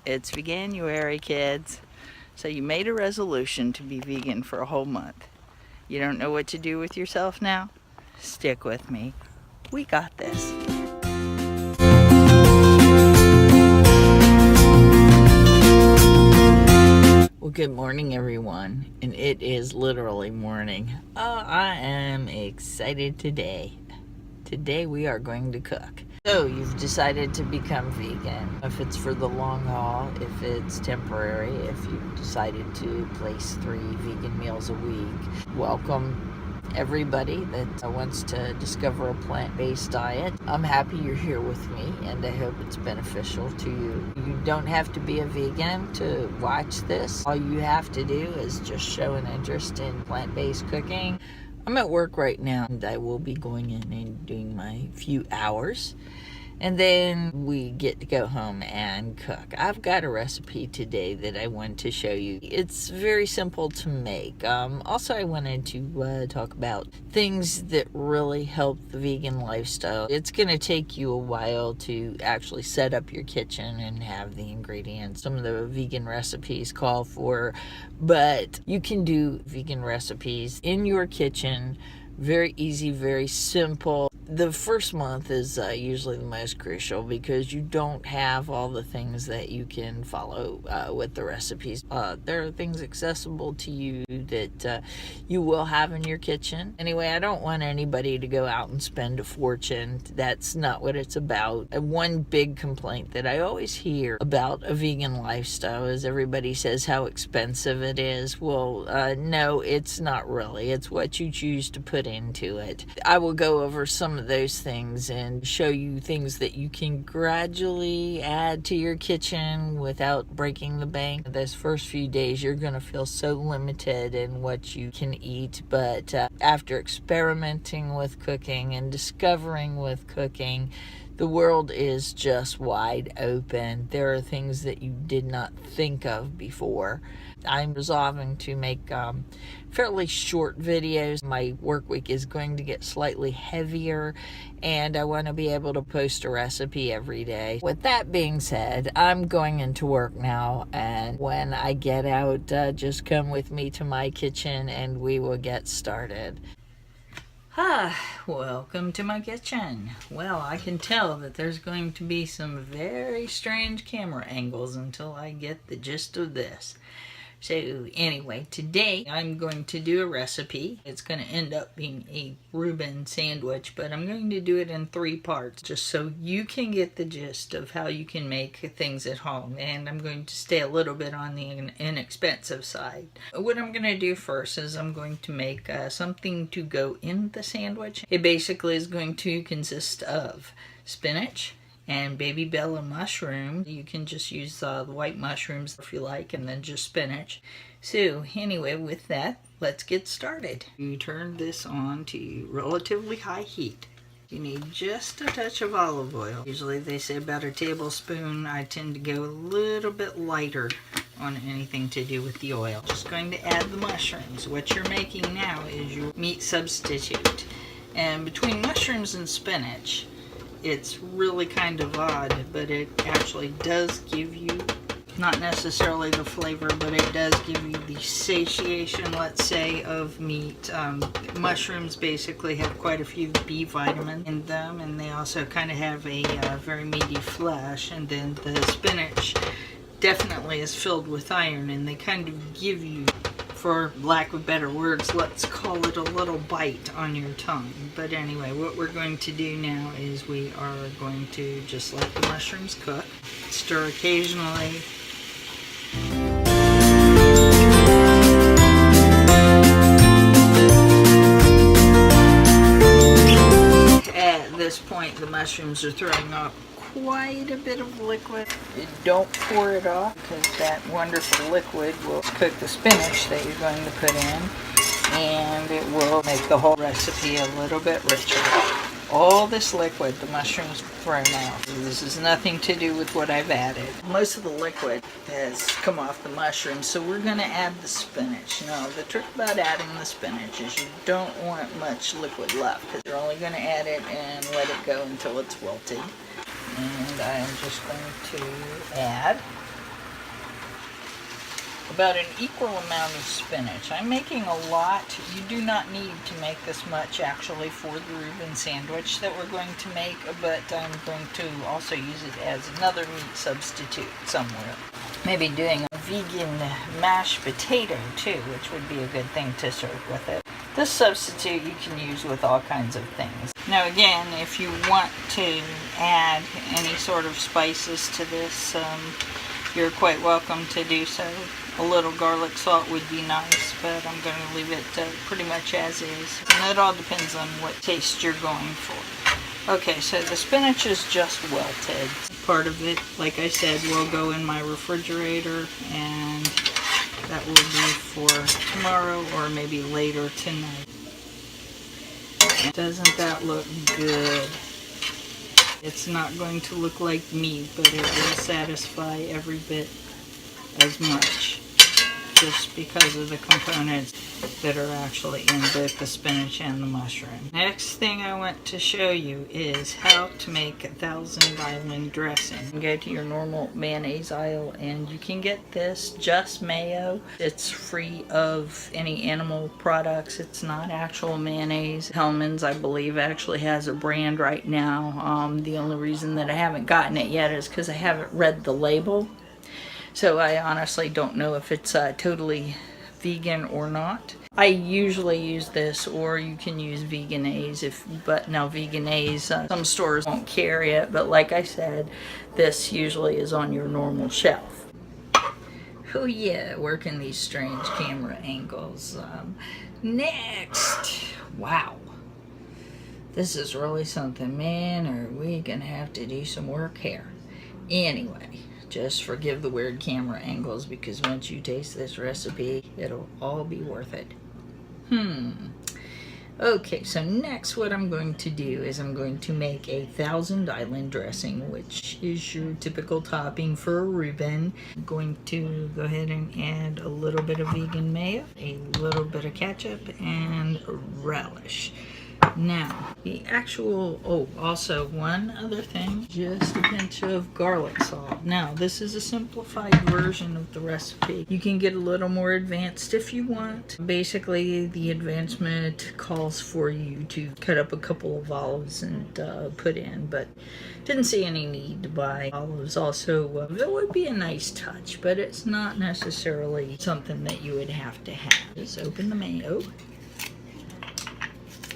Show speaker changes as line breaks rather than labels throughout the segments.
It's Veganuary, kids. So you made a resolution to be vegan for a whole month. You don't know what to do with yourself now? Stick with me. We got this. Well, good morning, everyone. And it is literally morning. I am excited today. Today we are going to cook. So you've decided to become vegan. If it's for the long haul, if it's temporary, if you've decided to place 3 vegan meals a week, welcome everybody that wants to discover a plant-based diet. I'm happy you're here with me, and I hope it's beneficial to you. You don't have to be a vegan to watch this. All you have to do is just show an interest in plant-based cooking. I'm at work right now, and I will be going in and doing my few hours. And then we get to go home and cook. I've got a recipe today that I want to show you. It's very simple to make. Also, I wanted to talk about things that really help the vegan lifestyle. It's going to take you a while to actually set up your kitchen and have the ingredients some of the vegan recipes call for, but you can do vegan recipes in your kitchen. Very easy, very simple. The first month is usually the most crucial because you don't have all the things that you can follow with the recipes. There are things accessible to you that you will have in your kitchen. Anyway, I don't want anybody to go out and spend a fortune. That's not what it's about. One big complaint that I always hear about a vegan lifestyle is everybody says how expensive it is. Well, no, it's not really. It's what you choose to put into it. I will go over some of those things and show you things that you can gradually add to your kitchen without breaking the bank. Those first few days you're going to feel so limited in what you can eat, but after experimenting with cooking and discovering with cooking, the world is just wide open. There are things that you did not think of before. I'm resolving to make fairly short videos. My work week is going to get slightly heavier, and I want to be able to post a recipe every day. With that being said, I'm going into work now, and when I get out, just come with me to my kitchen and we will get started. Welcome to my kitchen. Well, I can tell that there's going to be some very strange camera angles until I get the gist of this. So anyway, today I'm going to do a recipe. It's going to end up being a Reuben sandwich, but I'm going to do it in 3 parts just so you can get the gist of how you can make things at home. And I'm going to stay a little bit on the inexpensive side. What I'm going to do first is I'm going to make something to go in the sandwich. It basically is going to consist of spinach and baby bella mushroom. You can just use the white mushrooms if you like, and then just spinach. So anyway, with that, let's get started. You turn this on to relatively high heat. You need just a touch of olive oil. Usually they say about a tablespoon. I tend to go a little bit lighter on anything to do with the oil. Just going to add the mushrooms. What you're making now is your meat substitute. And between mushrooms and spinach, it's really kind of odd, but it actually does give you, not necessarily the flavor, but it does give you the satiation, let's say, of meat. Mushrooms basically have quite a few B vitamins in them, and they also kind of have a very meaty flesh. And then the spinach definitely is filled with iron, and they kind of give you, for lack of better words, let's call it a little bite on your tongue. But anyway, what we're going to do now is we are going to just let the mushrooms cook. Stir occasionally. At this point, the mushrooms are throwing off quite a bit of liquid. Don't pour it off, because that wonderful liquid will cook the spinach that you're going to put in, and it will make the whole recipe a little bit richer. All this liquid, the mushrooms thrown out. This is nothing to do with what I've added. Most of the liquid has come off the mushrooms, so we're going to add the spinach. Now, the trick about adding the spinach is you don't want much liquid left, because you're only going to add it and let it go until it's wilted. And I'm just going to add about an equal amount of spinach. I'm making a lot. You do not need to make this much actually for the Reuben sandwich that we're going to make, but I'm going to also use it as another meat substitute somewhere. Maybe doing a vegan mashed potato too, which would be a good thing to serve with it. This substitute you can use with all kinds of things. Now again, if you want to add any sort of spices to this, you're quite welcome to do so. A little garlic salt would be nice, but I'm going to leave it pretty much as is. And it all depends on what taste you're going for. Okay, so the spinach is just wilted. Part of it, like I said, will go in my refrigerator, and that will be for tomorrow or maybe later tonight. Doesn't that look good? It's not going to look like meat, but it will satisfy every bit as much, just because of the components that are actually in both the spinach and the mushroom. Next thing I want to show you is how to make a Thousand Island dressing. You can go to your normal mayonnaise aisle and you can get this just mayo. It's free of any animal products. It's not actual mayonnaise. Hellmann's, I believe, actually has a brand right now. The only reason that I haven't gotten it yet is because I haven't read the label. So I honestly don't know if it's totally vegan or not. I usually use this, or you can use VEGANUARY, but now VEGANUARY, some stores won't carry it, but like I said, this usually is on your normal shelf. Oh yeah, working these strange camera angles. Next, wow. This is really something, man, are we gonna have to do some work here? Anyway. Just forgive the weird camera angles, because once you taste this recipe, it'll all be worth it. Okay, so next what I'm going to do is I'm going to make a Thousand Island dressing, which is your typical topping for a Reuben. I'm going to go ahead and add a little bit of vegan mayo, a little bit of ketchup, and relish. Now, the actual, also one other thing, just a pinch of garlic salt. Now, this is a simplified version of the recipe. You can get a little more advanced if you want. Basically, the advancement calls for you to cut up a couple of olives and put in, but didn't see any need to buy olives. Also, it would be a nice touch, but it's not necessarily something that you would have to have. Just open the mayo.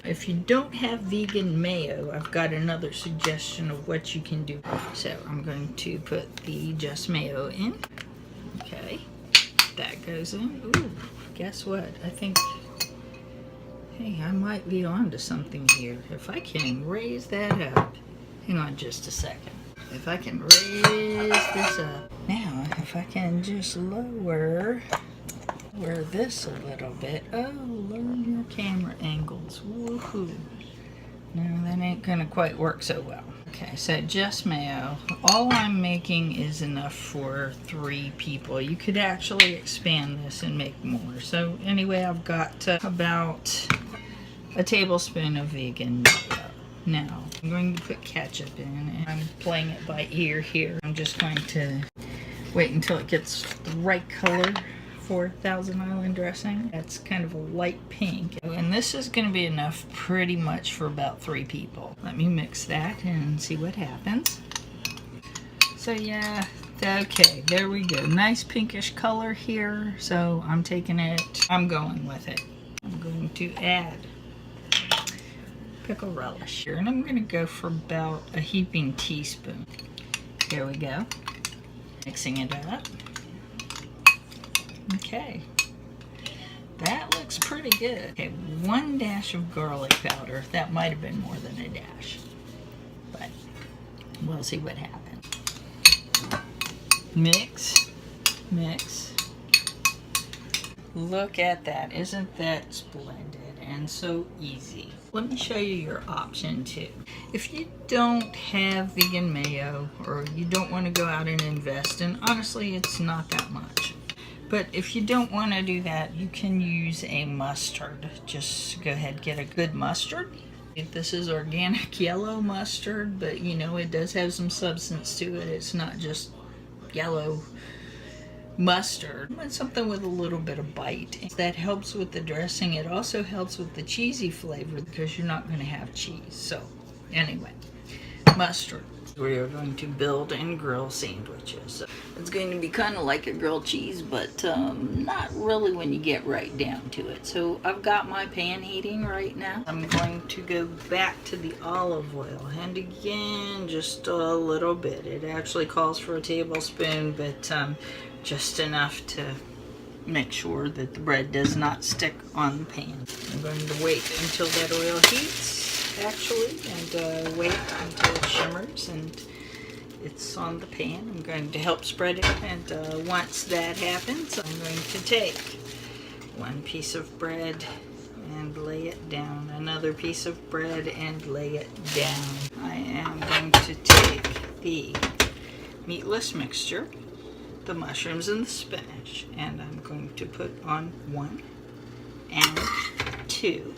If you don't have vegan mayo, I've got another suggestion of what you can do. So I'm going to put the just mayo in. Okay, that goes in. Ooh, guess what? I think, hey, I might be onto something here. If I can raise that up. Hang on just a second. If I can raise this up. Now, if I can just lower this a little bit. Oh, lower your camera angles. Woohoo. No, that ain't gonna quite work so well. Okay, so just mayo. All I'm making is enough for 3 people. You could actually expand this and make more. So anyway, I've got about a tablespoon of vegan mayo. Now, I'm going to put ketchup in, and I'm playing it by ear here. I'm just going to wait until it gets the right color for Thousand Island dressing. That's kind of a light pink. And this is going to be enough pretty much for about 3 people. Let me mix that and see what happens. So yeah, okay, there we go. Nice pinkish color here. So I'm taking it, I'm going with it. I'm going to add pickle relish here, and I'm going to go for about a heaping teaspoon. There we go. Mixing it up. Okay, that looks pretty good. Okay, 1 dash of garlic powder. That might have been more than a dash, but we'll see what happens. Mix, mix. Look at that. Isn't that splendid and so easy? Let me show you your option too. If you don't have vegan mayo, or you don't want to go out and invest, and honestly it's not that much, but if you don't want to do that, you can use a mustard. Just go ahead and get a good mustard. This is organic yellow mustard, but you know, it does have some substance to it. It's not just yellow mustard. And something with a little bit of bite. That helps with the dressing. It also helps with the cheesy flavor because you're not going to have cheese. So anyway, mustard. We are going to build and grill sandwiches. It's going to be kind of like a grilled cheese, but not really when you get right down to it. So I've got my pan heating right now. I'm going to go back to the olive oil, and again, just a little bit. It actually calls for a tablespoon, but just enough to make sure that the bread does not stick on the pan. I'm going to wait until that oil heats, actually, and wait until it shimmers and it's on the pan. I'm going to help spread it, and once that happens, I'm going to take one piece of bread and lay it down, another piece of bread and lay it down. I am going to take the meatless mixture, the mushrooms and the spinach, and I'm going to put on 1 and 2.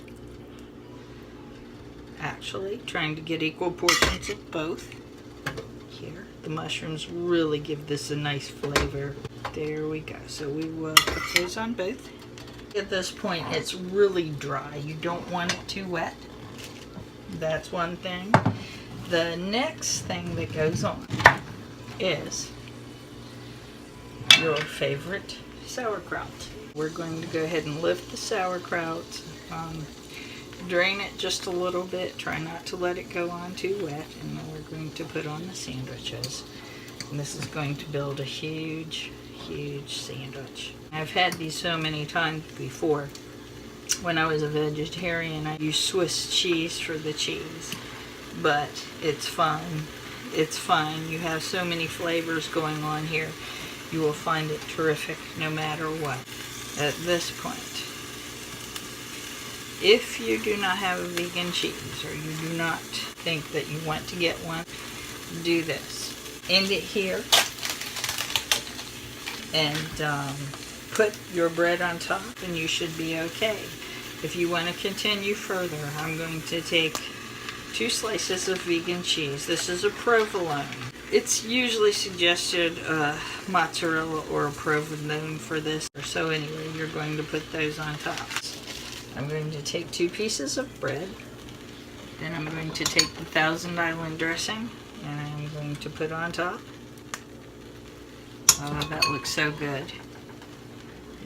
Actually, trying to get equal portions of both. Here, the mushrooms really give this a nice flavor. There we go. So we will put those on both. At this point, it's really dry. You don't want it too wet. That's one thing. The next thing that goes on is your favorite sauerkraut. We're going to go ahead and lift the sauerkraut. Drain it just a little bit. Try not to let it go on too wet. And then we're going to put on the sandwiches. And this is going to build a huge, huge sandwich. I've had these so many times before. When I was a vegetarian, I used Swiss cheese for the cheese. But it's fine. It's fine. You have so many flavors going on here. You will find it terrific no matter what. At this point, if you do not have a vegan cheese, or you do not think that you want to get one, do this. End it here, and put your bread on top, and you should be okay. If you want to continue further, I'm going to take 2 slices of vegan cheese. This is a provolone. It's usually suggested mozzarella or a provolone for this. So anyway, you're going to put those on top. I'm going to take 2 pieces of bread. Then I'm going to take the Thousand Island dressing, and I'm going to put on top. Oh, that looks so good.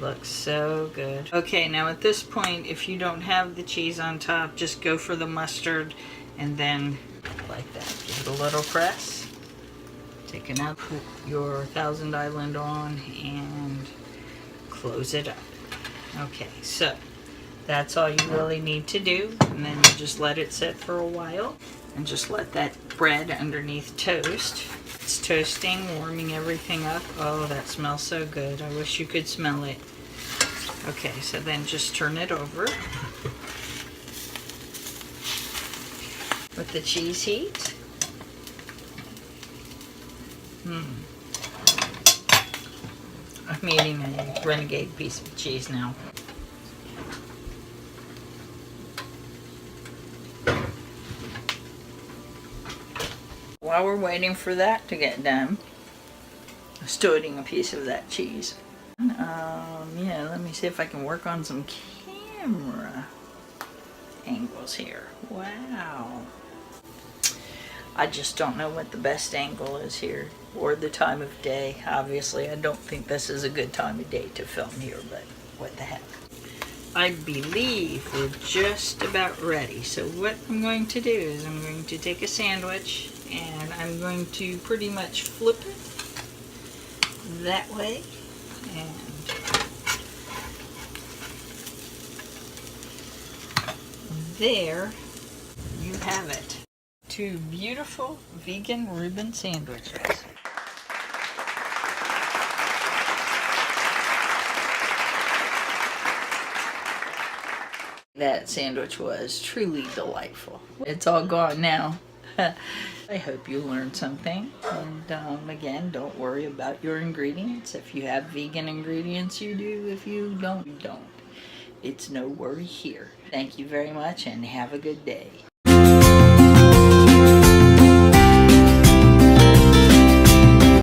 Looks so good. Okay, now at this point, if you don't have the cheese on top, just go for the mustard, and then like that. Give it a little press. Take it out, put your Thousand Island on, and close it up. Okay, so that's all you really need to do, and then you just let it sit for a while, and just let that bread underneath toast. It's toasting, warming everything up. Oh, that smells so good. I wish you could smell it. Okay, so then just turn it over. With the cheese heat. I'm eating a renegade piece of cheese now. While we're waiting for that to get done, I'm still eating a piece of that cheese. Yeah, let me see if I can work on some camera angles here. Wow. I just don't know what the best angle is here, or the time of day. Obviously, I don't think this is a good time of day to film here, but what the heck. I believe we're just about ready. So what I'm going to do is I'm going to take a sandwich, and I'm going to pretty much flip it that way, and there you have it. 2 beautiful vegan Reuben sandwiches. That sandwich was truly delightful. It's all gone now. I hope you learned something. And again, don't worry about your ingredients. If you have vegan ingredients, you do. If you don't, you don't. It's no worry here. Thank you very much, and have a good day.